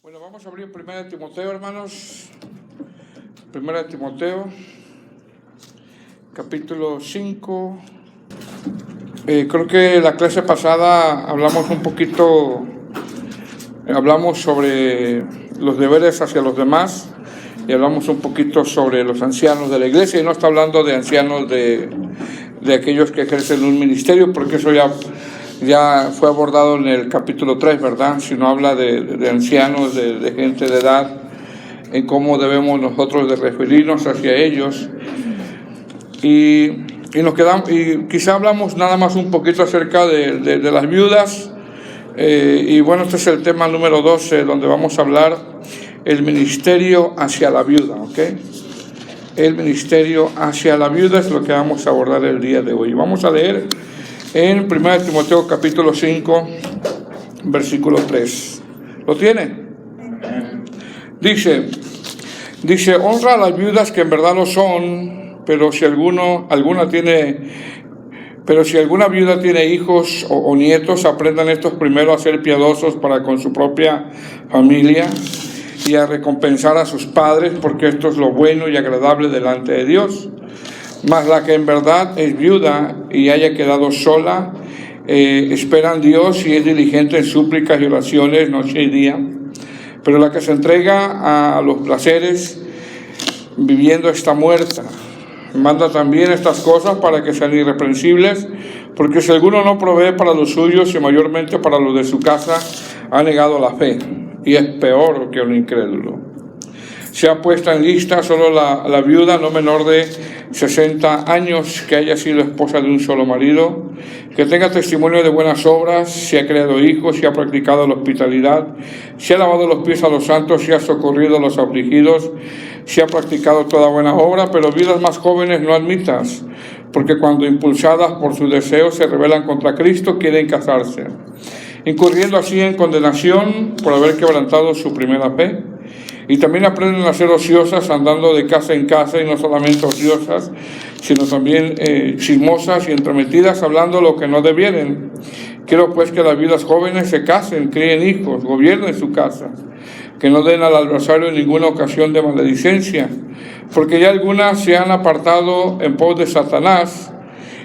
Bueno, vamos a abrir 1 Timoteo, hermanos. 1 Timoteo, capítulo 5. Creo que la clase pasada hablamos sobre los deberes hacia los demás y hablamos un poquito sobre los ancianos de la iglesia, y no está hablando de ancianos de aquellos que ejercen un ministerio, porque eso ya fue abordado en el capítulo 3, ¿verdad? Sino habla de ancianos, de gente de edad, en cómo debemos nosotros de referirnos hacia ellos. Y quizá hablamos nada más un poquito acerca de las viudas. Y bueno, este es el tema número 12, donde vamos a hablar el ministerio hacia la viuda, ¿ok? El ministerio hacia la viuda es lo que vamos a abordar el día de hoy. Vamos a leer en 1 Timoteo capítulo 5, versículo 3. ¿Lo tiene? Dice, honra a las viudas que en verdad lo son, pero si alguna viuda tiene hijos o nietos, aprendan estos primero a ser piadosos para con su propia familia y a recompensar a sus padres, porque esto es lo bueno y agradable delante de Dios. Mas la que en verdad es viuda y haya quedado sola, espera en Dios y es diligente en súplicas y oraciones noche y día. Pero la que se entrega a los placeres, viviendo está muerta. Manda también estas cosas para que sean irreprensibles, porque si alguno no provee para los suyos y mayormente para los de su casa, ha negado la fe y es peor que un incrédulo. Sea puesta en lista solo la viuda no menor de 60 años que haya sido esposa de un solo marido, que tenga testimonio de buenas obras, si ha creado hijos, si ha practicado la hospitalidad, si ha lavado los pies a los santos, si ha socorrido a los afligidos, si ha practicado toda buena obra. Pero viudas más jóvenes no admitas, porque cuando impulsadas por sus deseos se rebelan contra Cristo, quieren casarse, incurriendo así en condenación por haber quebrantado su primera fe. Y también aprenden a ser ociosas, andando de casa en casa, y no solamente ociosas, sino también chismosas y entrometidas, hablando lo que no debieren. Quiero pues que las viudas jóvenes se casen, críen hijos, gobiernen su casa, que no den al adversario en ninguna ocasión de maledicencia, porque ya algunas se han apartado en pos de Satanás.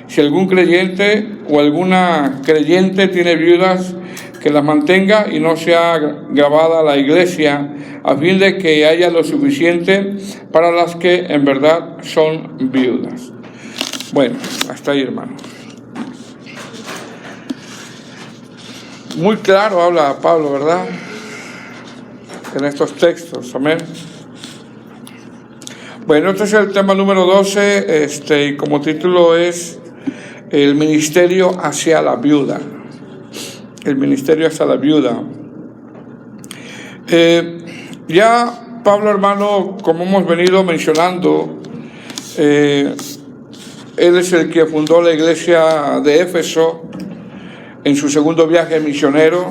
Si algún creyente o alguna creyente tiene viudas, que las mantenga y no sea grabada la iglesia, a fin de que haya lo suficiente para las que en verdad son viudas. Bueno, hasta ahí, hermano. Muy claro habla Pablo, ¿verdad? En estos textos, amén. Bueno, este es el tema número 12, y como título es el ministerio hacia la viuda. El ministerio hacia la viuda. Ya Pablo, hermano, como hemos venido mencionando, él es el que fundó la iglesia de Éfeso en su segundo viaje misionero.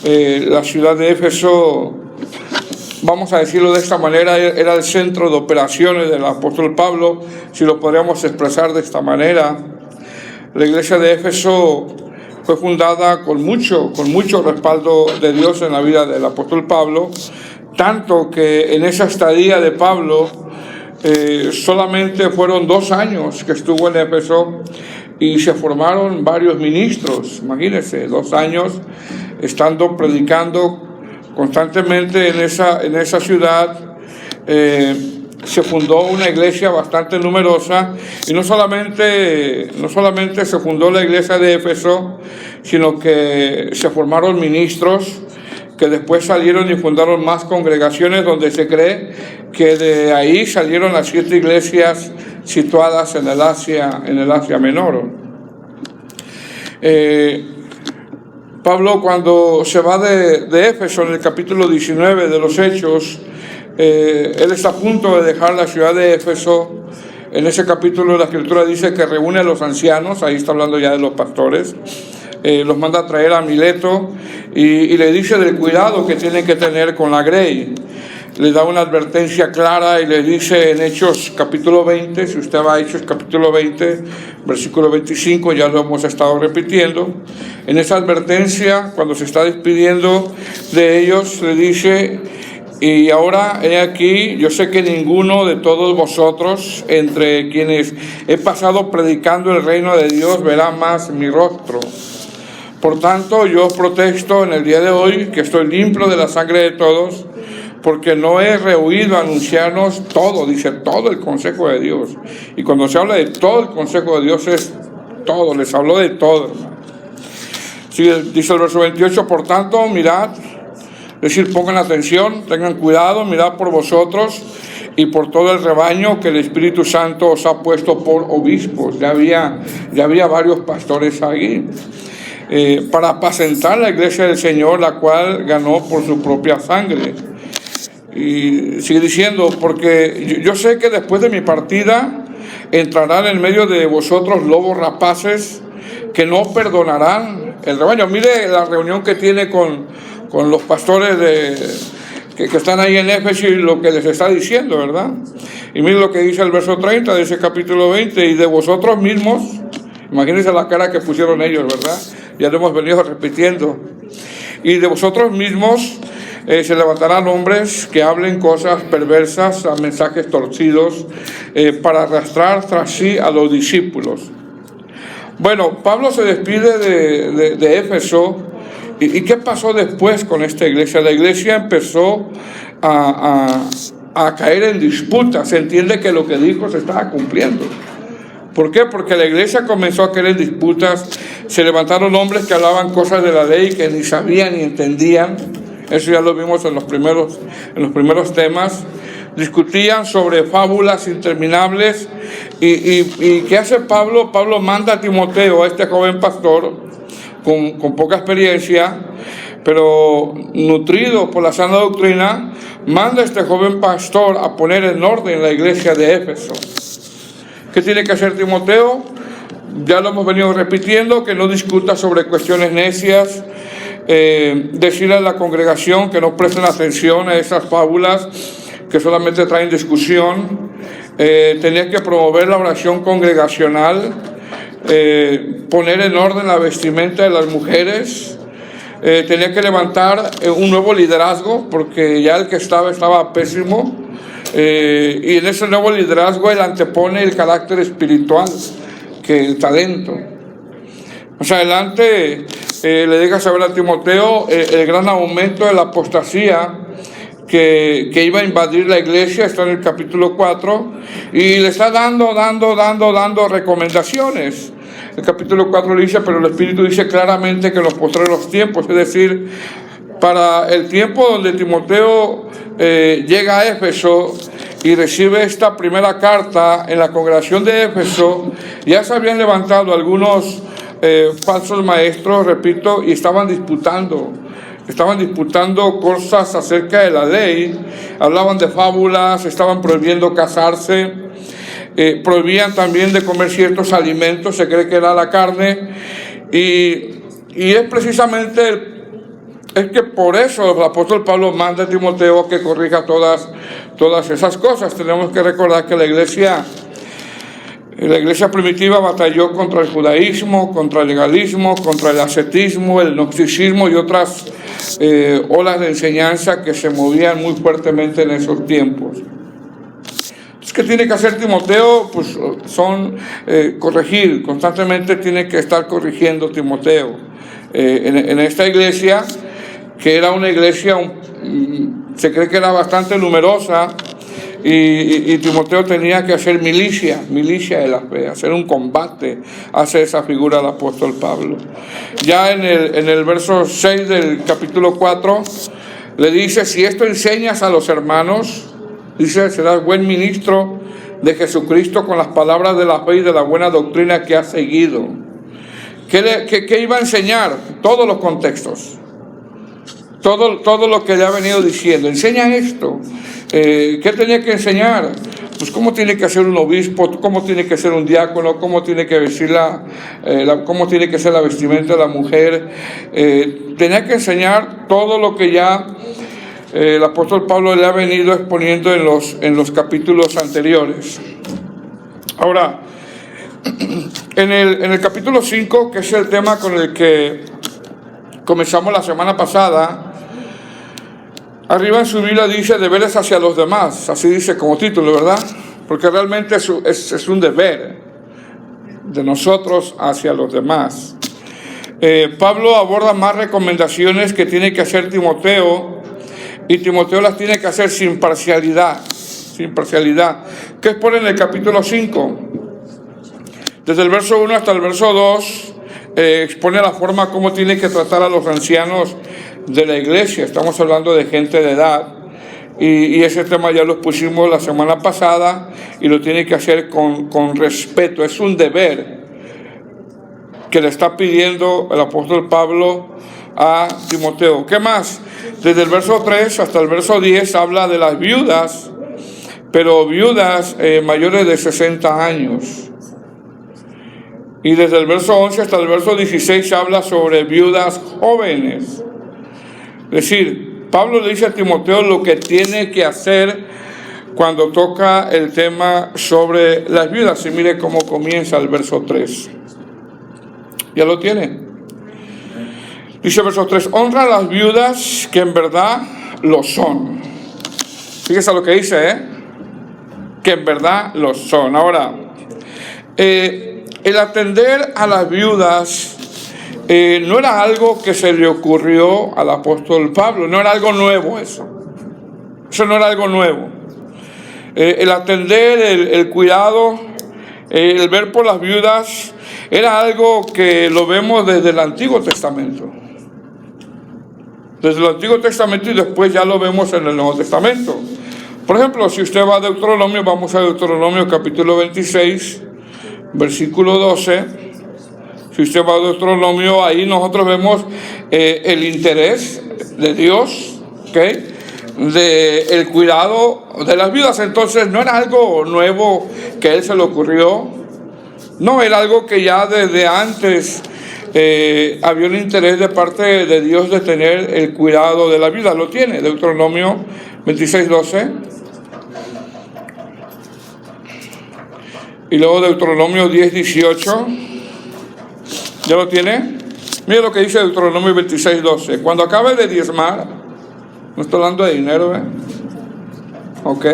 La ciudad de Éfeso, vamos a decirlo de esta manera, era el centro de operaciones del apóstol Pablo, si lo podríamos expresar de esta manera. La iglesia de Éfeso fue fundada con mucho respaldo de Dios en la vida del apóstol Pablo, tanto que en esa estadía de Pablo solamente fueron 2 años que estuvo en Éfeso y se formaron varios ministros. Imagínense, 2 años estando predicando constantemente en esa ciudad. Se fundó una iglesia bastante numerosa, y no solamente se fundó la iglesia de Éfeso, sino que se formaron ministros que después salieron y fundaron más congregaciones, donde se cree que de ahí salieron las 7 iglesias situadas en el Asia Menor. Pablo, cuando se va de Éfeso en el capítulo 19 de los Hechos, él está a punto de dejar la ciudad de Éfeso. En ese capítulo la escritura dice que reúne a los ancianos, ahí está hablando ya de los pastores, los manda a traer a Mileto y le dice del cuidado que tienen que tener con la grey. le da una advertencia clara y le dice en Hechos capítulo 20, si usted va a Hechos capítulo 20, versículo 25, ya lo hemos estado repitiendo, en esa advertencia, cuando se está despidiendo de ellos, le dice: y ahora he aquí, yo sé que ninguno de todos vosotros, entre quienes he pasado predicando el reino de Dios, verá más mi rostro. Por tanto, yo os protesto en el día de hoy que estoy limpio de la sangre de todos, porque no he rehuido anunciarnos todo, dice todo el consejo de Dios. Y cuando se habla de todo el consejo de Dios es todo, les habló de todo, hermano. Sí, dice el verso 28, por tanto, mirad, es decir, pongan atención, tengan cuidado, mirad por vosotros y por todo el rebaño que el Espíritu Santo os ha puesto por obispos. Ya había varios pastores ahí. Para apacentar la iglesia del Señor, la cual ganó por su propia sangre. Y sigue diciendo, porque yo sé que después de mi partida entrarán en medio de vosotros lobos rapaces que no perdonarán el rebaño. Mire la reunión que tiene con los pastores que están ahí en Éfeso y lo que les está diciendo, ¿verdad? Y mire lo que dice el verso 30 de ese capítulo 20, y de vosotros mismos, imagínense la cara que pusieron ellos, ¿verdad? Ya lo hemos venido repitiendo. Y de vosotros mismos se levantarán hombres que hablen cosas perversas, a mensajes torcidos, para arrastrar tras sí a los discípulos. Bueno, Pablo se despide de Éfeso. ¿Y qué pasó después con esta iglesia? La iglesia empezó a caer en disputas. Se entiende que lo que dijo se estaba cumpliendo. ¿Por qué? Porque la iglesia comenzó a caer en disputas. Se levantaron hombres que hablaban cosas de la ley que ni sabían ni entendían. Eso ya lo vimos en los primeros temas. Discutían sobre fábulas interminables. ¿Y qué hace Pablo? Pablo manda a Timoteo, a este joven pastor, con poca experiencia, pero nutrido por la sana doctrina, manda a este joven pastor a poner en orden la iglesia de Éfeso. ¿Qué tiene que hacer Timoteo? Ya lo hemos venido repitiendo, que no discuta sobre cuestiones necias, decirle a la congregación que no presten atención a esas fábulas que solamente traen discusión. Tenía que promover la oración congregacional, poner en orden la vestimenta de las mujeres, tenía que levantar un nuevo liderazgo, porque ya el que estaba pésimo, y en ese nuevo liderazgo él antepone el carácter espiritual que el talento. Más adelante le deja saber a Timoteo el gran aumento de la apostasía que iba a invadir la iglesia. Está en el capítulo 4 y le está dando recomendaciones. El capítulo 4 le dice, pero el Espíritu dice claramente que en los postreros tiempos, es decir, para el tiempo donde Timoteo llega a Éfeso y recibe esta primera carta en la congregación de Éfeso, ya se habían levantado algunos falsos maestros, repito, y estaban disputando cosas acerca de la ley. Hablaban de fábulas, estaban prohibiendo casarse, prohibían también de comer ciertos alimentos, se cree que era la carne, y es precisamente es que por eso el apóstol Pablo manda a Timoteo que corrija todas esas cosas. Tenemos que recordar que la iglesia primitiva batalló contra el judaísmo, contra el legalismo, contra el ascetismo, el gnosticismo y otras olas de enseñanza que se movían muy fuertemente en esos tiempos. Entonces, ¿qué tiene que hacer Timoteo? Pues corregir, constantemente tiene que estar corrigiendo Timoteo. En esta iglesia, que era una iglesia, se cree que era bastante numerosa, y Timoteo tenía que hacer milicia de la fe, hacer un combate hacia esa figura del apóstol Pablo. Ya en el verso 6 del capítulo 4 le dice, si esto enseñas a los hermanos, dice, serás buen ministro de Jesucristo con las palabras de la fe y de la buena doctrina que has seguido. ¿Qué iba a enseñar? Todos los contextos. Todo lo que le ha venido diciendo. Enseña esto. ¿Qué tenía que enseñar? Pues cómo tiene que ser un obispo, cómo tiene que ser un diácono, cómo tiene que vestir cómo tiene que ser la vestimenta de la mujer. Tenía que enseñar todo lo que ya el apóstol Pablo le ha venido exponiendo en los capítulos anteriores. Ahora, en el capítulo 5, que es el tema con el que comenzamos la semana pasada, arriba en su Biblia dice deberes hacia los demás, así dice como título, ¿verdad? Porque realmente es un deber de nosotros hacia los demás. Pablo aborda más recomendaciones que tiene que hacer Timoteo, y Timoteo las tiene que hacer sin parcialidad. ¿Qué expone en el capítulo 5? Desde el verso 1 hasta el verso 2, expone la forma como tiene que tratar a los ancianos de la iglesia. Estamos hablando de gente de edad, y ese tema ya lo pusimos la semana pasada, y lo tiene que hacer con respeto. Es un deber que le está pidiendo el apóstol Pablo a Timoteo. ¿Qué más? Desde el verso 3 hasta el verso 10 habla de las viudas, pero viudas mayores de 60 años. Y desde el verso 11 hasta el verso 16 habla sobre viudas jóvenes. Es decir, Pablo le dice a Timoteo lo que tiene que hacer cuando toca el tema sobre las viudas. Y mire cómo comienza el verso 3. ¿Ya lo tiene? Dice verso 3, honra a las viudas que en verdad lo son. Fíjese lo que dice, que en verdad lo son. Ahora, el atender a las viudas no era algo que se le ocurrió al apóstol Pablo, no era algo nuevo eso no era algo nuevo. El atender, el cuidado, el ver por las viudas, era algo que lo vemos desde el Antiguo Testamento. Desde el Antiguo Testamento, y después ya lo vemos en el Nuevo Testamento. Por ejemplo, si usted va a Deuteronomio, vamos a Deuteronomio capítulo 26, versículo 12. Si usted va a Deuteronomio, ahí nosotros vemos el interés de Dios, el cuidado de las viudas. Entonces no era algo nuevo que a él se le ocurrió. No, era algo que ya desde antes había un interés de parte de Dios de tener el cuidado de la viuda. Lo tiene, Deuteronomio 26, 12. Y luego Deuteronomio 10, 18. ¿Ya lo tiene? Mire lo que dice Deuteronomio 26, 12. Cuando acabe de diezmar, no estoy hablando de dinero, ¿ok?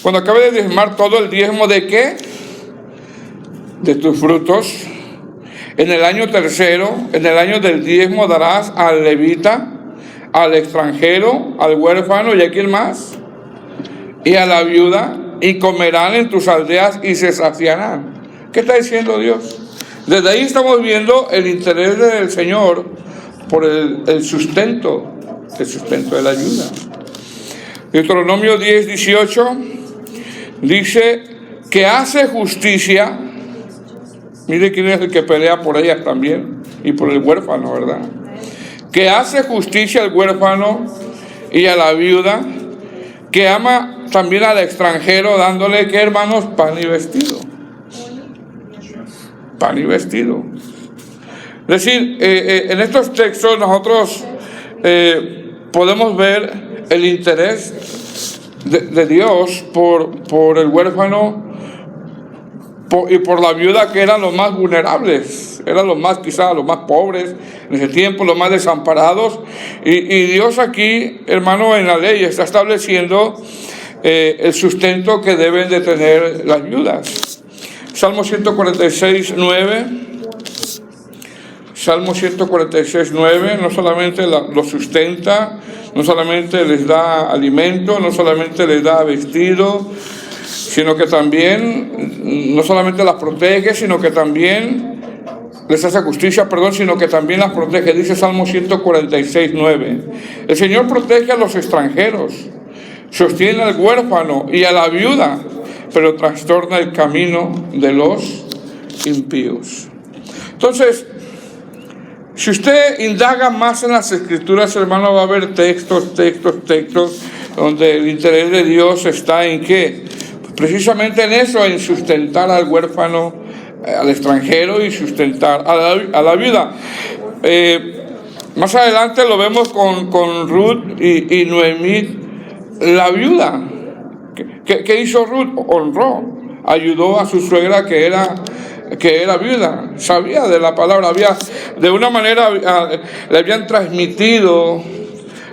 Cuando acabe de diezmar todo el diezmo, ¿de qué? De tus frutos. En el año tercero, en el año del diezmo, darás al levita, al extranjero, al huérfano, ¿y a quién más? Y a la viuda, y comerán en tus aldeas y se saciarán. ¿Qué está diciendo Dios? Desde ahí estamos viendo el interés del Señor por el sustento de la ayuda. Deuteronomio 10, 18 dice que hace justicia. Mire quién es el que pelea por ellas también, y por el huérfano, ¿verdad? Que hace justicia al huérfano y a la viuda, que ama también al extranjero, dándole, ¿qué, hermanos? Pan y vestido. Pan y vestido. Es decir, en estos textos nosotros podemos ver el interés de Dios por el huérfano y por la viuda, que eran los más vulnerables, eran los más, quizás los más pobres en ese tiempo, los más desamparados. Y Dios aquí, hermano, en la ley está estableciendo el sustento que deben de tener las viudas. Salmo 146, 9. Salmo 146, 9, no solamente los sustenta, no solamente les da alimento, no solamente les da vestido, sino que también, no solamente las protege, sino que también les hace justicia, sino que también las protege. Dice Salmo 146, 9. El Señor protege a los extranjeros, sostiene al huérfano y a la viuda, pero trastorna el camino de los impíos. Entonces, si usted indaga más en las Escrituras, hermano, va a haber textos, donde el interés de Dios está en ¿qué? Precisamente en eso, en sustentar al huérfano, al extranjero, y sustentar a la viuda. Más adelante lo vemos con Ruth y Noemí, la viuda. ¿Qué hizo Ruth? Honró, ayudó a su suegra que era viuda, sabía de la palabra, de una manera le habían transmitido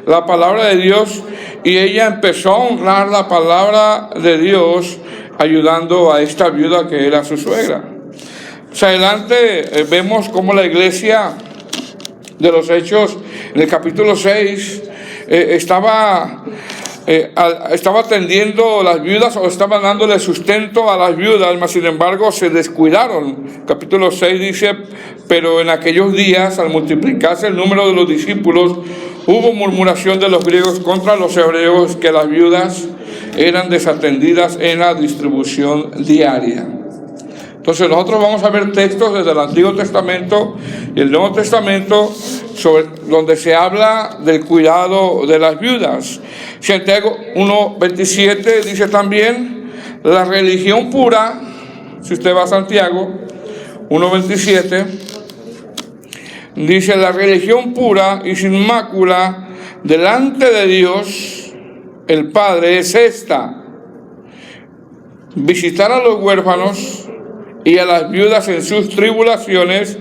la palabra de Dios, y ella empezó a honrar la palabra de Dios ayudando a esta viuda que era su suegra. Más adelante vemos cómo la iglesia de los Hechos, en el capítulo 6, estaba atendiendo a las viudas, o estaba dándole sustento a las viudas, mas sin embargo se descuidaron. Capítulo 6 dice: pero en aquellos días, al multiplicarse el número de los discípulos, hubo murmuración de los griegos contra los hebreos, que las viudas eran desatendidas en la distribución diaria. Entonces nosotros vamos a ver textos desde el Antiguo Testamento y el Nuevo Testamento donde se habla del cuidado de las viudas. Santiago 1:27 dice también: la religión pura, si usted va a Santiago 1:27, dice: la religión pura y sin mácula delante de Dios el Padre es esta: visitar a los huérfanos y a las viudas en sus tribulaciones,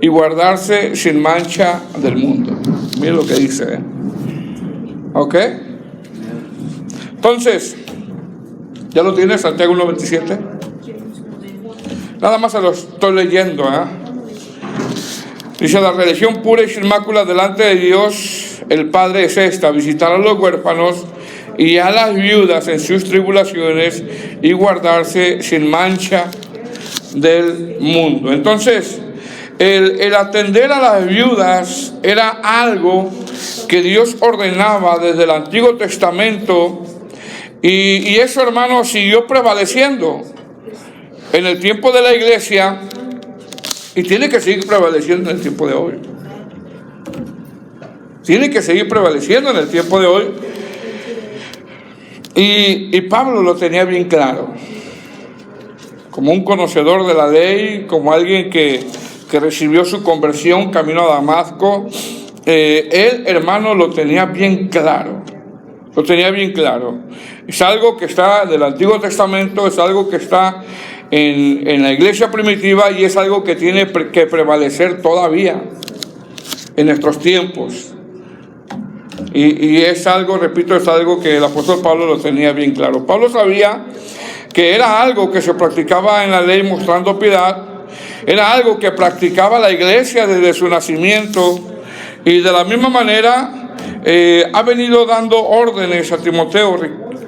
y guardarse sin mancha del mundo. Miren lo que dice, ¿ok? Entonces, ¿ya lo tiene Santiago 1:27? Nada más se lo estoy leyendo, Dice: la religión pura y sin mácula delante de Dios el Padre es esta: visitar a los huérfanos y a las viudas en sus tribulaciones, y guardarse sin mancha del mundo. Entonces, el atender a las viudas era algo que Dios ordenaba desde el Antiguo Testamento, y eso, hermano, siguió prevaleciendo en el tiempo de la iglesia, y tiene que seguir prevaleciendo en el tiempo de hoy. Tiene que seguir prevaleciendo en el tiempo de hoy. Y Pablo lo tenía bien claro, como un conocedor de la ley, como alguien que recibió su conversión camino a Damasco. Él, hermano, lo tenía bien claro. Lo tenía bien claro. Es algo que está del Antiguo Testamento, es algo que está en la iglesia primitiva, y es algo que tiene que prevalecer todavía en nuestros tiempos. Y es algo, repito, es algo que el apóstol Pablo lo tenía bien claro. Pablo sabía que era algo que se practicaba en la ley mostrando piedad, era algo que practicaba la iglesia desde su nacimiento, y de la misma manera ha venido dando órdenes a Timoteo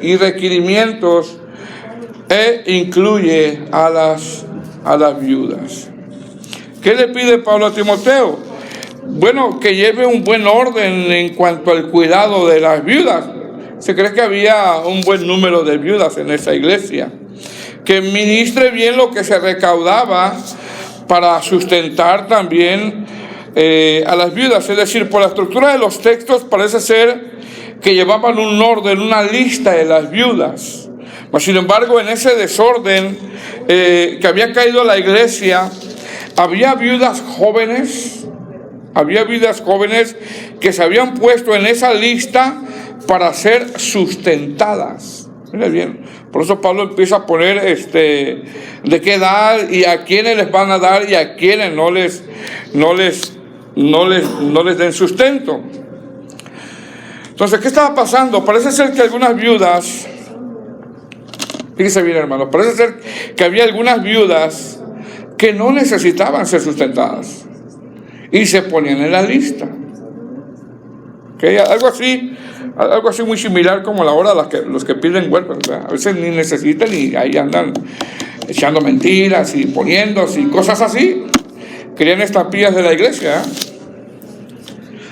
y requerimientos, incluye a las viudas. ¿Qué le pide Pablo a Timoteo? Bueno, que lleve un buen orden en cuanto al cuidado de las viudas. Se cree que había un buen número de viudas en esa iglesia. Que ministre bien lo que se recaudaba para sustentar también a las viudas. Es decir, por la estructura de los textos parece ser que llevaban un orden, una lista de las viudas. Mas, sin embargo, en ese desorden que había caído la iglesia, había viudas jóvenes que se habían puesto en esa lista para ser sustentadas. Mira bien, por eso Pablo empieza a poner de qué edad y a quiénes les van a dar y a quiénes no les den sustento. Entonces, ¿qué estaba pasando? Parece ser que algunas viudas, fíjese bien, hermano, parece ser que había algunas viudas que no necesitaban ser sustentadas y se ponían en la lista. ¿Okay? Algo así muy similar como a la hora de los que piden huérfanos, ¿verdad? A veces ni necesitan y ahí andan echando mentiras y poniéndose y cosas así. Querían estampillas de la iglesia.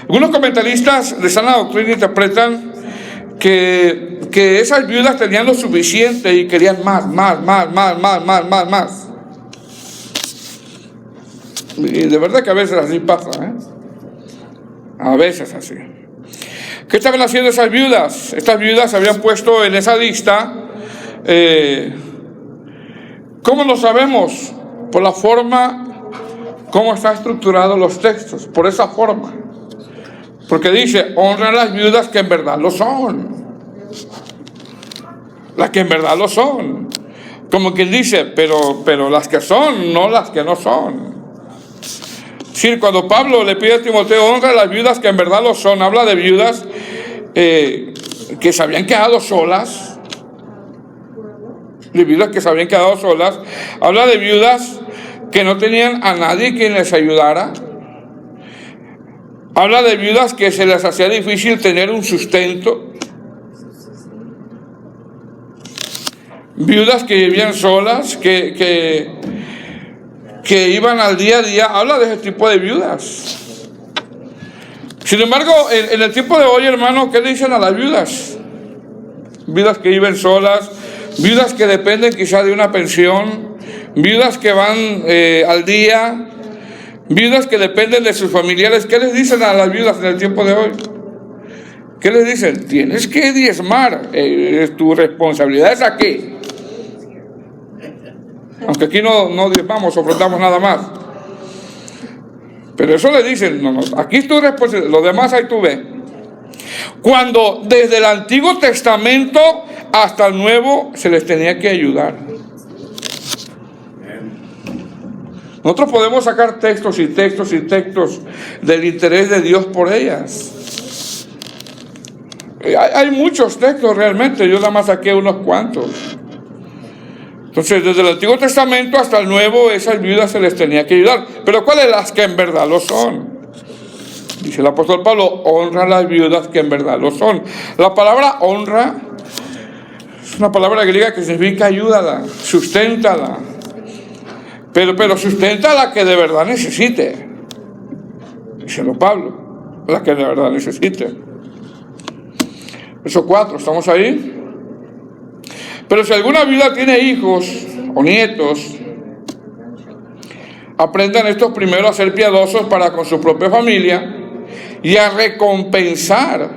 Algunos comentaristas de sana doctrina interpretan que esas viudas tenían lo suficiente y querían más. Y de verdad que a veces así pasa, A veces así. ¿Qué estaban haciendo esas viudas? Estas viudas se habían puesto en esa lista. ¿Cómo lo sabemos? Por la forma, cómo están estructurados los textos, por esa forma. Porque dice, honra a las viudas que en verdad lo son. Las que en verdad lo son. Como quien dice, pero las que son, no las que no son. Sí, cuando Pablo le pide a Timoteo, honra a las viudas que en verdad lo son, habla de viudas que se habían quedado solas. De viudas que se habían quedado solas. Habla de viudas que no tenían a nadie quien les ayudara. Habla de viudas que se les hacía difícil tener un sustento. Viudas que vivían solas, que iban al día a día. Habla de ese tipo de viudas. Sin embargo, en el tiempo de hoy, hermano, ¿qué le dicen a las viudas? Viudas que viven solas, viudas que dependen quizá de una pensión, viudas que van al día, viudas que dependen de sus familiares. ¿Qué les dicen a las viudas en el tiempo de hoy? ¿Qué les dicen? Tienes que diezmar, tu responsabilidad es aquí. Aunque aquí no diezmamos, ofrendamos nada más. Pero eso le dicen, no, aquí es tu responsabilidad, lo demás ahí tú ves. Cuando desde el Antiguo Testamento hasta el Nuevo se les tenía que ayudar. Nosotros podemos sacar textos y textos y textos del interés de Dios por ellas. Hay muchos textos realmente, yo nada más saqué unos cuantos. Entonces, desde el Antiguo Testamento hasta el Nuevo, esas viudas se les tenía que ayudar. Pero ¿cuáles las que en verdad lo son? Dice el apóstol Pablo, honra a las viudas que en verdad lo son. La palabra honra es una palabra griega que significa ayúdala, susténtala. Pero sustenta a la que de verdad necesite. Dice Pablo, la que de verdad necesite. Verso 4, ¿estamos ahí? Pero si alguna viuda tiene hijos o nietos, aprendan estos primero a ser piadosos para con su propia familia y a recompensar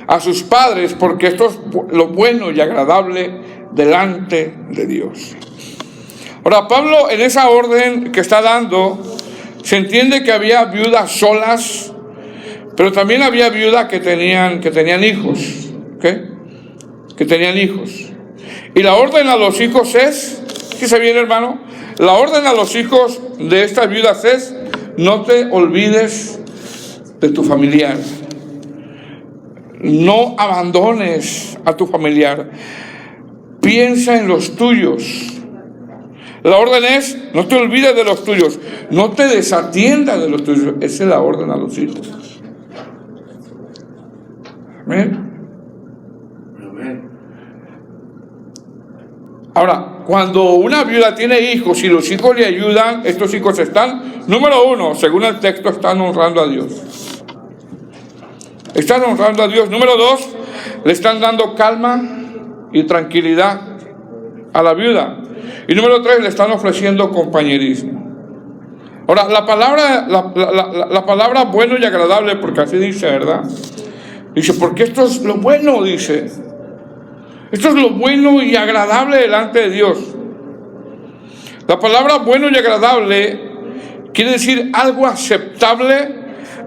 a sus padres, porque esto es lo bueno y agradable delante de Dios. Ahora, Pablo, en esa orden que está dando, se entiende que había viudas solas, pero también había viudas que tenían hijos, ¿okay? Que tenían hijos. Y la orden a los hijos es, ¿sí se viene, hermano? La orden a los hijos de estas viudas es, no te olvides de tu familiar. No abandones a tu familiar. Piensa en los tuyos. La orden es, no te olvides de los tuyos. No te desatiendas de los tuyos. Esa es la orden a los hijos. Amén. Ahora, cuando una viuda tiene hijos y los hijos le ayudan, estos hijos están, número uno, según el texto, están honrando a Dios. Están honrando a Dios. Número dos, le están dando calma y tranquilidad a la viuda. Y número tres, le están ofreciendo compañerismo. Ahora, la palabra bueno y agradable, porque así dice, ¿verdad? Dice, porque esto es lo bueno, dice. Esto es lo bueno y agradable delante de Dios. La palabra bueno y agradable quiere decir algo aceptable,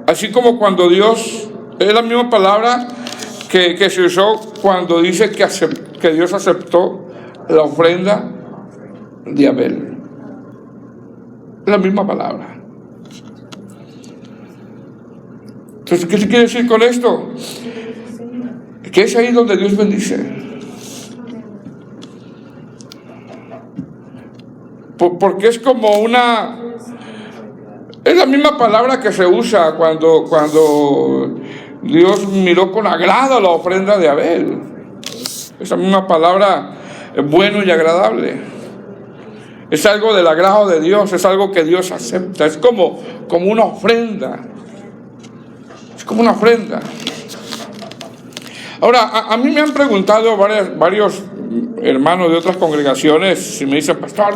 así como cuando Dios, es la misma palabra que se usó cuando dice que Dios aceptó la ofrenda de Abel. Es la misma palabra. Entonces, ¿qué se quiere decir con esto? Que es ahí donde Dios bendice. Porque es como es la misma palabra que se usa cuando Dios miró con agrado la ofrenda de Abel. Esa misma palabra, bueno y agradable. Es algo del agrado de Dios, es algo que Dios acepta. Es como una ofrenda. Es como una ofrenda. Ahora, a mí me han preguntado varios hermanos de otras congregaciones, si me dicen, pastor,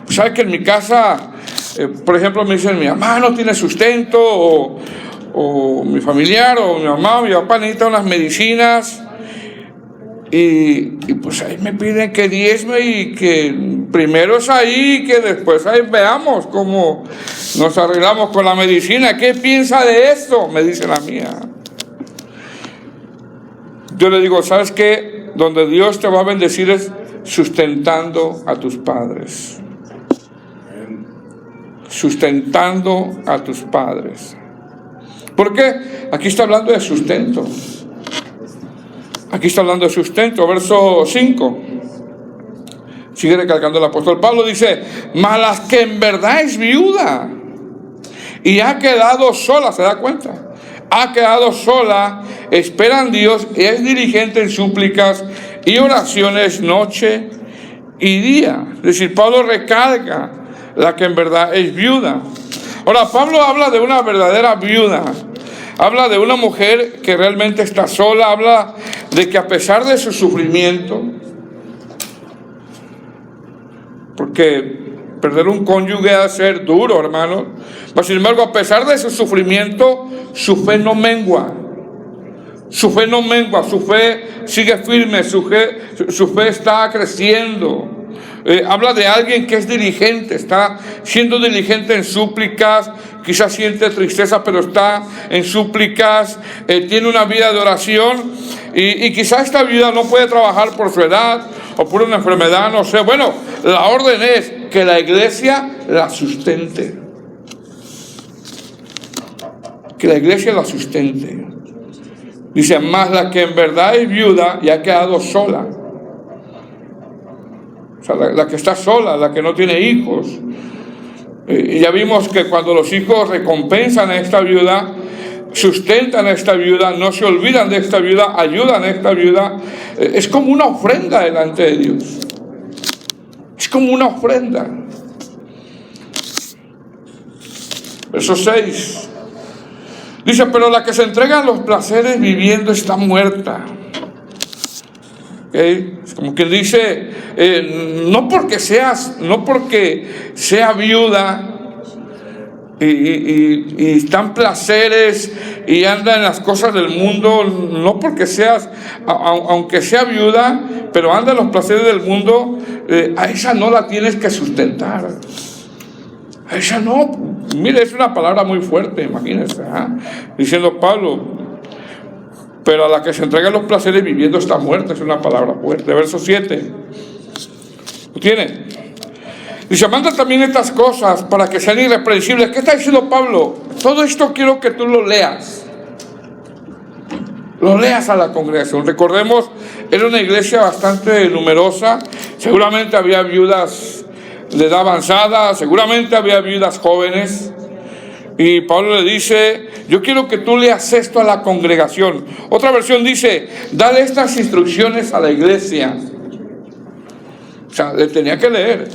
pues sabes que en mi casa, por ejemplo, me dicen, mi mamá no tiene sustento, o mi familiar, o mi mamá, o mi papá necesita unas medicinas, y pues ahí me piden que diezme y que primero es ahí, que después ahí veamos cómo nos arreglamos con la medicina. ¿Qué piensa de esto? Me dice la mía. Yo le digo, ¿sabes qué? Donde Dios te va a bendecir es sustentando a tus padres. Sustentando a tus padres. ¿Por qué? Aquí está hablando de sustento. Aquí está hablando de sustento. Verso 5. Sigue recalcando el apóstol Pablo. Dice, mas la que en verdad es viuda y ha quedado sola, ¿se da cuenta? Ha quedado sola, espera en Dios y es diligente en súplicas y oraciones noche y día. Es decir, Pablo recalca la que en verdad es viuda. Ahora, Pablo habla de una verdadera viuda. Habla de una mujer que realmente está sola. Habla de que a pesar de su sufrimiento, porque perder un cónyuge ha de ser duro, hermano, pero sin embargo, a pesar de su sufrimiento, su fe no mengua. Su fe no mengua, su fe sigue firme, su fe está creciendo. Habla de alguien que es diligente, está siendo diligente en súplicas, quizás siente tristeza, pero está en súplicas, tiene una vida de oración, y quizás esta vida no puede trabajar por su edad o por una enfermedad, no sé. Bueno, la orden es que la iglesia la sustente. Que la iglesia la sustente. Dice, más la que en verdad es viuda y ha quedado sola. O sea, la que está sola, la que no tiene hijos. Y ya vimos que cuando los hijos recompensan a esta viuda, sustentan a esta viuda, no se olvidan de esta viuda, ayudan a esta viuda, es como una ofrenda delante de Dios. Es como una ofrenda. Verso 6. Dice, pero la que se entrega a los placeres viviendo está muerta. ¿Okay? Es como quien dice, no porque sea viuda y están placeres y anda en las cosas del mundo, no porque seas, aunque sea viuda, pero anda en los placeres del mundo, a esa no la tienes que sustentar. A esa no. Mire, es una palabra muy fuerte, imagínense, diciendo Pablo, pero a la que se entrega los placeres viviendo está muerta, es una palabra fuerte. Verso 7. ¿Lo tiene? Dice, manda también estas cosas para que sean irreprensibles. ¿Qué está diciendo Pablo? Todo esto quiero que tú lo leas. Lo leas a la congregación. Recordemos, era una iglesia bastante numerosa. Seguramente había viudas de edad avanzada, seguramente había viudas jóvenes. Y Pablo le dice, yo quiero que tú leas esto a la congregación. Otra versión dice, dale estas instrucciones a la iglesia. O sea, le tenía que leer.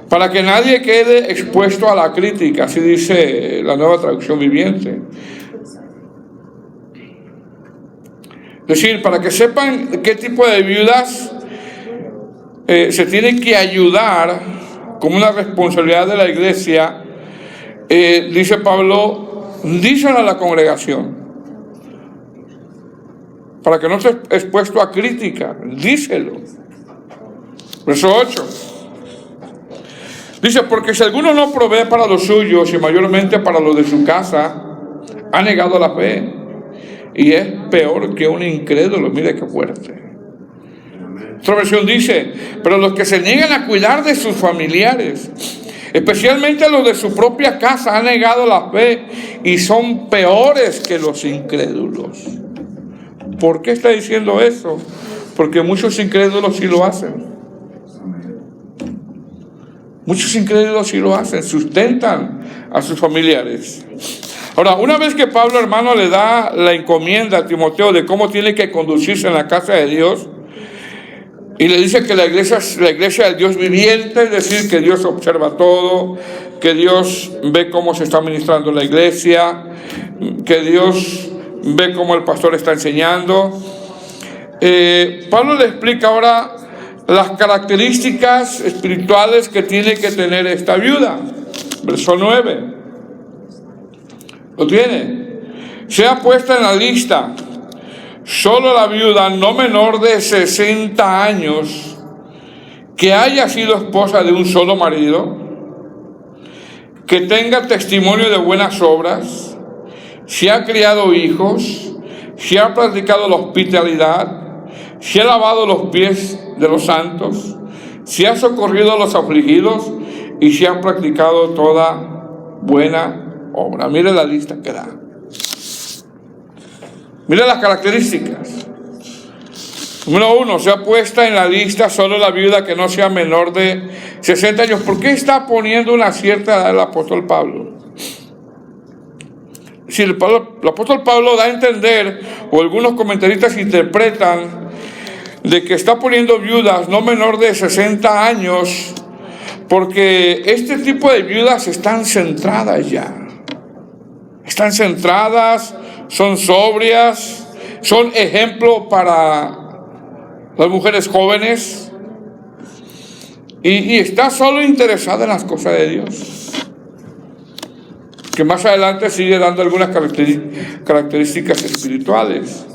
Para que nadie quede expuesto a la crítica, así dice la Nueva Traducción Viviente. Es decir, para que sepan qué tipo de viudas se tienen que ayudar como una responsabilidad de la iglesia. Dice Pablo, díselo a la congregación. Para que no esté expuesto a crítica, díselo. Verso 8. Dice, porque si alguno no provee para los suyos y mayormente para los de su casa, ha negado la fe y es peor que un incrédulo. Mire qué fuerte. Otra versión dice, pero los que se niegan a cuidar de sus familiares, especialmente los de su propia casa, han negado la fe y son peores que los incrédulos. ¿Por qué está diciendo eso? Porque muchos incrédulos sí lo hacen. Muchos incrédulos sí lo hacen, sustentan a sus familiares. Ahora, una vez que Pablo, hermano, le da la encomienda a Timoteo de cómo tiene que conducirse en la casa de Dios, y le dice que la iglesia es la iglesia del Dios viviente, es decir, que Dios observa todo, que Dios ve cómo se está ministrando la iglesia, que Dios ve cómo el pastor está enseñando. Pablo le explica ahora las características espirituales que tiene que tener esta viuda. Verso 9. ¿Lo tiene? Sea puesta en la lista solo la viuda no menor de 60 años que haya sido esposa de un solo marido, que tenga testimonio de buenas obras, si ha criado hijos, si ha practicado la hospitalidad, si ha lavado los pies de los santos, si ha socorrido a los afligidos y si ha practicado toda buena obra. Mire la lista que da. Mire las características. Número 1, se ha puesto en la lista solo la viuda que no sea menor de 60 años. ¿Por qué está poniendo una cierta edad el apóstol Pablo? Si el apóstol Pablo da a entender, o algunos comentaristas interpretan, de que está poniendo viudas no menor de 60 años, porque este tipo de viudas están centradas ya. Están centradas, son sobrias, son ejemplo para las mujeres jóvenes, y está solo interesada en las cosas de Dios, que más adelante sigue dando algunas características espirituales.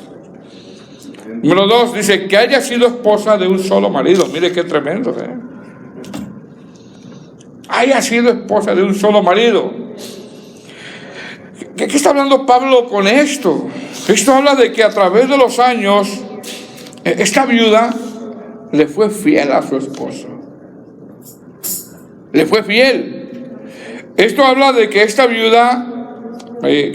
Número 2, dice que haya sido esposa de un solo marido. Mire qué tremendo, haya sido esposa de un solo marido. ¿Qué está hablando Pablo con esto? Esto habla de que a través de los años esta viuda le fue fiel a su esposo. Le fue fiel. Esto habla de que esta viuda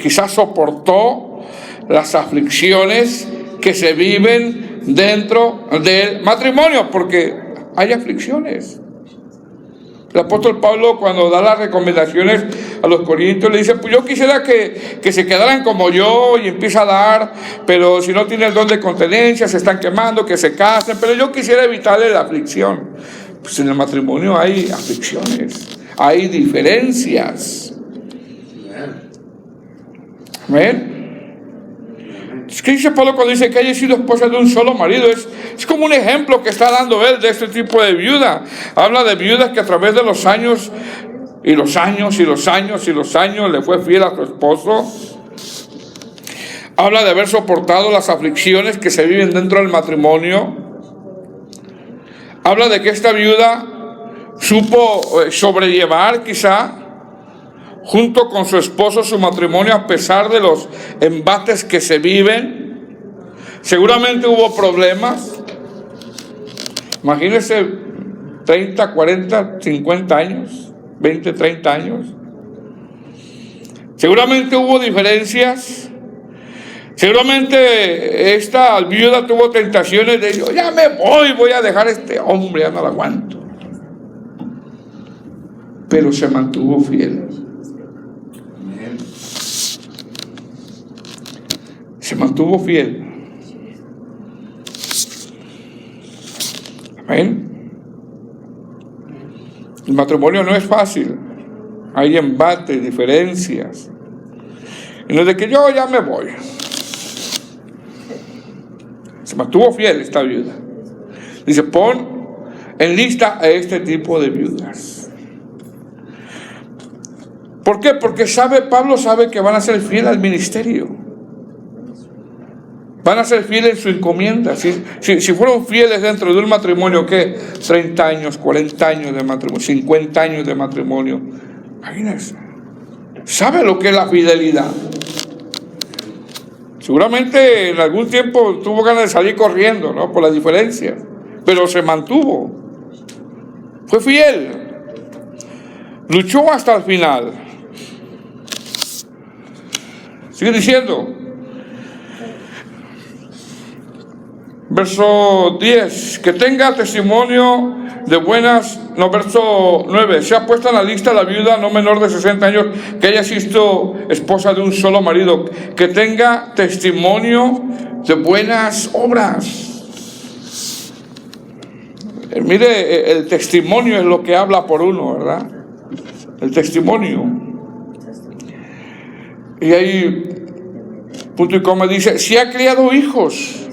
quizás soportó las aflicciones que se viven dentro del matrimonio, porque hay aflicciones. El apóstol Pablo, cuando da las recomendaciones a los corintios, le dice: pues yo quisiera que se quedaran como yo, y empieza a dar, pero si no tienen el don de continencia, se están quemando, que se casen, pero yo quisiera evitarle la aflicción. Pues en el matrimonio hay aflicciones, hay diferencias. ¿Ven? ¿Qué dice Pablo cuando dice que haya sido esposa de un solo marido? Es como un ejemplo que está dando él de este tipo de viuda. Habla de viudas que a través de los años y los años y los años y los años le fue fiel a su esposo. Habla de haber soportado las aflicciones que se viven dentro del matrimonio. Habla de que esta viuda supo sobrellevar quizá junto con su esposo su matrimonio a pesar de los embates que se viven. Seguramente hubo problemas. Imagínense 30, 40, 50 años, 20, 30 años. Seguramente hubo diferencias. Seguramente esta viuda tuvo tentaciones de: yo ya me voy a dejar a este hombre, ya no lo aguanto. Pero se mantuvo fiel. Se mantuvo fiel. Amén. El matrimonio no es fácil. Hay embates, diferencias. Y no es de que yo ya me voy. Se mantuvo fiel esta viuda. Dice: pon en lista a este tipo de viudas. ¿Por qué? Porque Pablo sabe que van a ser fieles al ministerio. Van a ser fieles en su encomienda. Si fueron fieles dentro de un matrimonio, ¿qué? 30 años, 40 años de matrimonio, 50 años de matrimonio. Imagínense. ¿Sabe lo que es la fidelidad? Seguramente en algún tiempo tuvo ganas de salir corriendo, ¿no? Por las diferencias. Pero se mantuvo. Fue fiel. Luchó hasta el final. Sigue diciendo. Verso 10, que tenga testimonio de buenas, no, verso 9, se ha puesto en la lista la viuda no menor de 60 años que haya sido esposa de un solo marido, que tenga testimonio de buenas obras. Mire, el testimonio es lo que habla por uno, ¿verdad? El testimonio. Y ahí, punto y coma, dice: si ha criado hijos.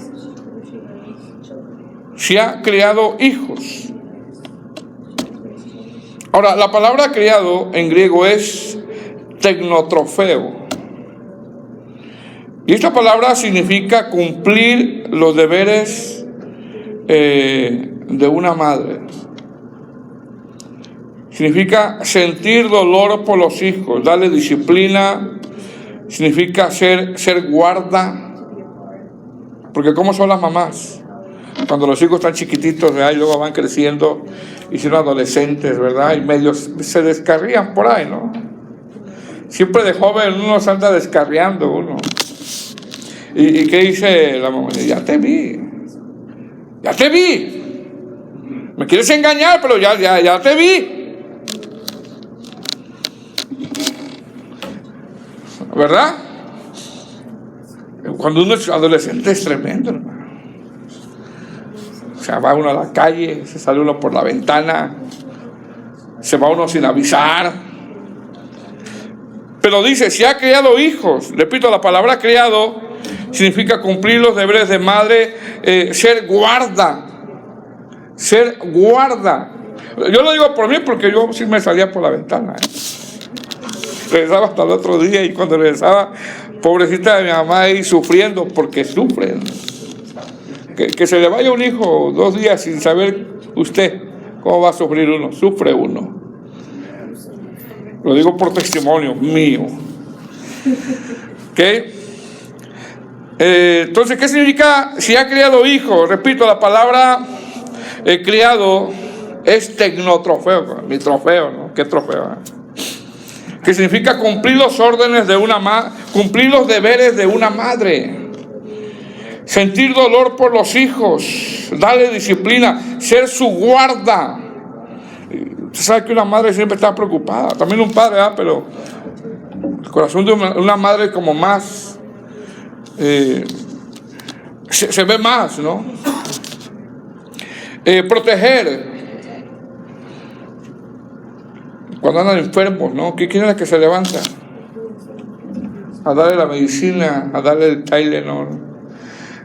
Si ha criado hijos. Ahora, la palabra criado en griego es tecnotrofeo. Y esta palabra significa cumplir los deberes de una madre. Significa sentir dolor por los hijos, darle disciplina. Significa ser guarda. Porque ¿cómo son las mamás? Cuando los hijos están chiquititos, ¿verdad? Y luego van creciendo y son adolescentes, ¿verdad? Y medios se descarrían por ahí, ¿no? Siempre de joven uno se anda descarriando uno. ¿Y qué dice la mamá? Ya te vi. Me quieres engañar, pero ya te vi. ¿Verdad? Cuando uno es adolescente es tremendo, hermano. O sea, va uno a la calle, se sale uno por la ventana, se va uno sin avisar. Pero dice, si ha criado hijos, repito, la palabra criado significa cumplir los deberes de madre, ser guarda. Yo lo digo por mí porque yo sí me salía por la ventana. Regresaba hasta el otro día y cuando regresaba, pobrecita de mi mamá ahí sufriendo, porque sufren. Que se le vaya un hijo 2 días sin saber usted cómo va a sufrir uno. Sufre uno. Lo digo por testimonio mío. ¿Ok? Entonces, ¿qué significa si ha criado hijos? Repito, la palabra criado es tecnotrofeo. Mi trofeo, ¿no? ¿Qué trofeo? Que significa cumplir los órdenes de una madre, cumplir los deberes de una madre. Sentir dolor por los hijos, darle disciplina, ser su guarda. Usted sabe que una madre siempre está preocupada, también un padre, pero el corazón de una madre como más, se ve más, ¿no? Proteger. Cuando andan enfermos, ¿no? ¿Quién es la que se levanta? A darle la medicina, a darle el Tylenol,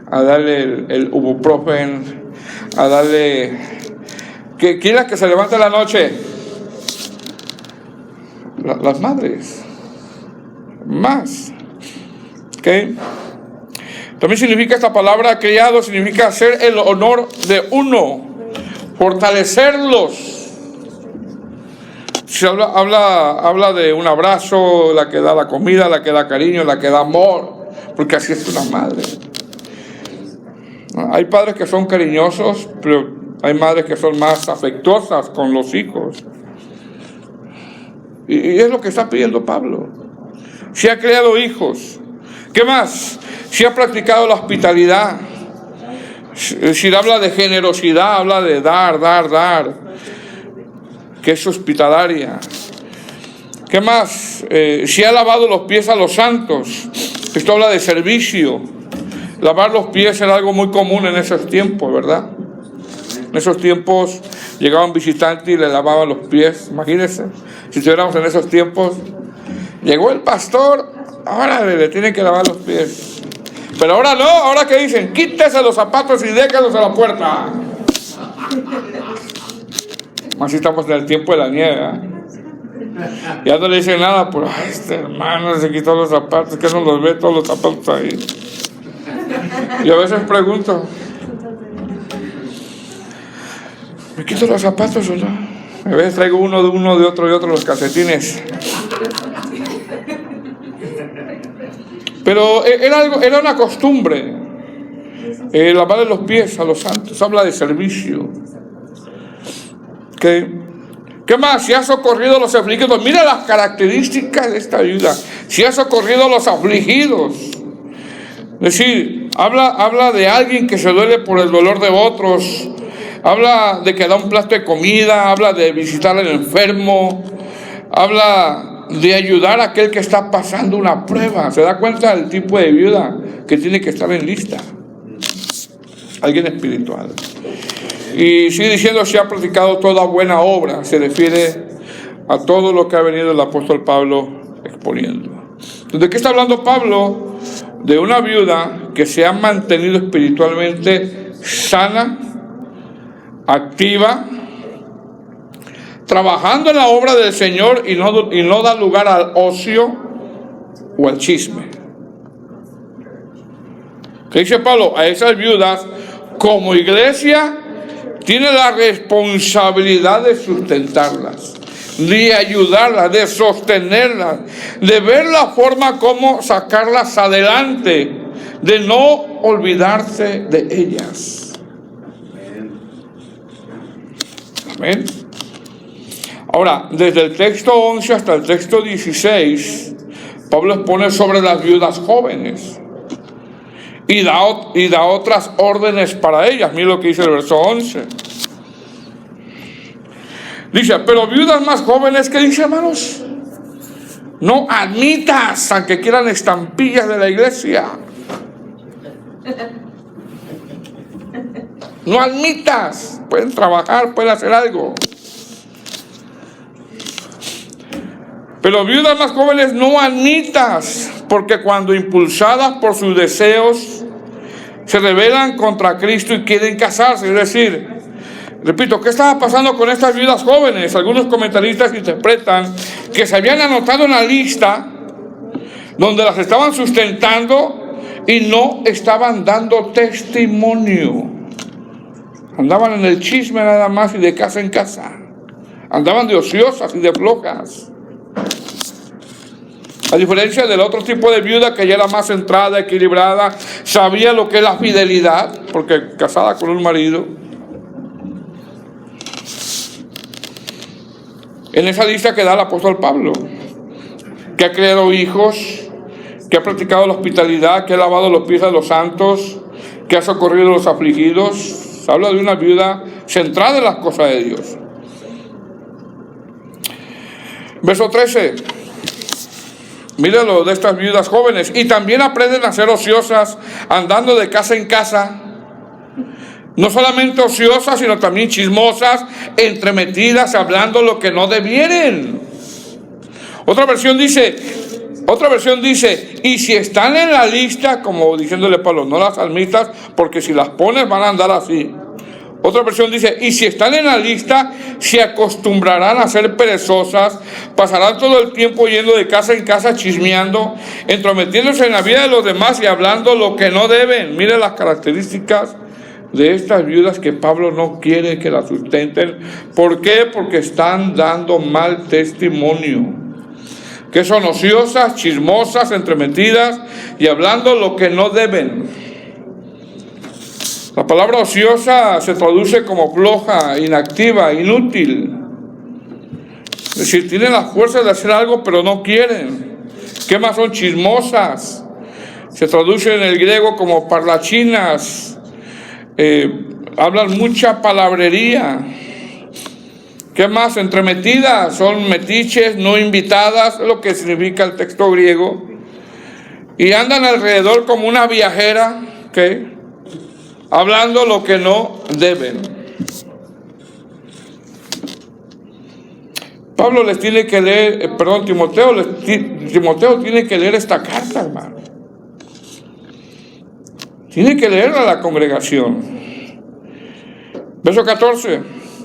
a darle el ibuprofen, a darle... ¿Quién es la que se levanta en la noche? Las madres. Más. ¿Ok? También significa esta palabra criado, significa hacer el honor de uno, fortalecerlos. Se habla de un abrazo, la que da la comida, la que da cariño, la que da amor, porque así es una madre. Hay padres que son cariñosos, pero hay madres que son más afectuosas con los hijos. Y es lo que está pidiendo Pablo. Si ha creado hijos. ¿Qué más? Si ha practicado la hospitalidad. Si habla de generosidad, habla de dar. Que es hospitalaria. ¿Qué más? Si ha lavado los pies a los santos. Esto habla de servicio. Lavar los pies era algo muy común en esos tiempos, ¿verdad? En esos tiempos llegaban visitantes y le lavaban los pies. Imagínense, si estuviéramos en esos tiempos, llegó el pastor, ahora le tienen que lavar los pies. Pero ahora no, ahora ¿qué dicen? Quítese los zapatos y déjalos a la puerta. Así estamos en el tiempo de la nieve, ¿eh? Ya no le dicen nada, pues este hermano se quitó los zapatos, que no los ve todos los zapatos ahí. Y a veces pregunto, ¿me quito los zapatos o no? A veces traigo uno de otro los calcetines. Pero era una costumbre lavarle los pies a los santos. Habla de servicio. ¿Qué más? Si ha socorrido a los afligidos. Mira las características de esta ayuda. Si ha socorrido a los afligidos. Es decir, habla de alguien que se duele por el dolor de otros. Habla de que da un plato de comida. Habla de visitar al enfermo. Habla de ayudar a aquel que está pasando una prueba. ¿Se da cuenta del tipo de ayuda que tiene que estar en lista? Alguien espiritual. Y sigue diciendo, si ha practicado toda buena obra. Se refiere a todo lo que ha venido el apóstol Pablo exponiendo. ¿De qué está hablando Pablo? De una viuda que se ha mantenido espiritualmente sana, activa, trabajando en la obra del Señor y no da lugar al ocio o al chisme. ¿Qué dice Pablo? A esas viudas, como iglesia, tiene la responsabilidad de sustentarlas, de ayudarlas, de sostenerlas, de ver la forma como sacarlas adelante. de no olvidarse de ellas. Amén. Ahora, desde el texto 11 hasta el texto 16, Pablo expone sobre las viudas jóvenes y da otras órdenes para ellas. Mira lo que dice el verso 11. Dice, pero viudas más jóvenes, ¿qué dice, hermanos? No admitas, aunque quieran estampillas de la iglesia. No admitas. Pueden trabajar, pueden hacer algo. Pero viudas más jóvenes no admitas, porque cuando impulsadas por sus deseos se rebelan contra Cristo y quieren casarse. Es decir, repito, ¿qué estaba pasando con estas viudas jóvenes? Algunos comentaristas interpretan que se habían anotado en la lista donde las estaban sustentando y no estaban dando testimonio. Andaban en el chisme nada más y de casa en casa. Andaban de ociosas y de flojas. A diferencia del otro tipo de viuda que ya era más centrada, equilibrada, sabía lo que es la fidelidad, porque casada con un marido. En esa lista que da el apóstol Pablo, que ha creado hijos, que ha practicado la hospitalidad, que ha lavado los pies de los santos, que ha socorrido a los afligidos. Habla de una viuda centrada en las cosas de Dios. Verso 13. Míralo de estas viudas jóvenes. Y también aprenden a ser ociosas, andando de casa en casa. No solamente ociosas, sino también chismosas, entremetidas, hablando lo que no debieren. Otra versión dice, y si están en la lista, como diciéndole Pablo, no las admitas, porque si las pones van a andar así. Otra versión dice, y si están en la lista, se acostumbrarán a ser perezosas, pasarán todo el tiempo yendo de casa en casa, chismeando, entrometiéndose en la vida de los demás y hablando lo que no deben. Mire las características de estas viudas que Pablo no quiere que las sustenten. ¿Por qué? Porque están dando mal testimonio. Que son ociosas, chismosas, entremetidas y hablando lo que no deben. La palabra ociosa se traduce como floja, inactiva, inútil. Es decir, tienen la fuerza de hacer algo, pero no quieren. ¿Qué más son? Chismosas. Se traduce en el griego como parlachinas. Hablan mucha palabrería. ¿Qué más? Entremetidas. Son metiches, no invitadas, es lo que significa el texto griego. Y andan alrededor como una viajera, ¿ok? Hablando lo que no deben. Pablo les tiene que leer, Timoteo tiene que leer esta carta, hermano. Tiene que leerla a la congregación. Verso 14.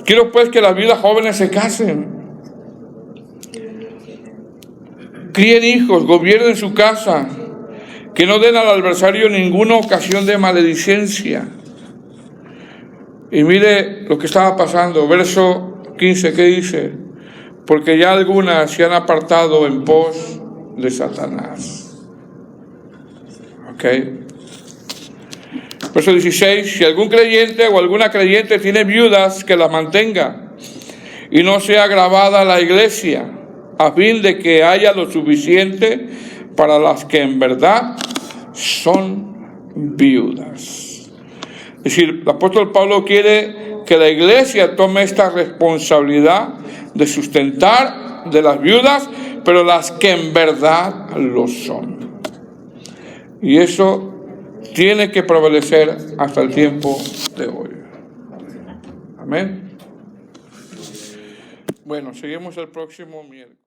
Quiero pues que las viudas jóvenes se casen, críen hijos, gobiernen su casa, que no den al adversario ninguna ocasión de maledicencia. Y mire lo que estaba pasando, verso 15, ¿qué dice? Porque ya algunas se han apartado en pos de Satanás. ¿Ok? Verso 16, si algún creyente o alguna creyente tiene viudas, que las mantenga y no sea agravada la iglesia, a fin de que haya lo suficiente para las que en verdad son viudas. Es decir, el apóstol Pablo quiere que la iglesia tome esta responsabilidad de sustentar de las viudas, pero las que en verdad lo son. Y eso tiene que prevalecer hasta el tiempo de hoy. Amén. Bueno, seguimos el próximo miércoles.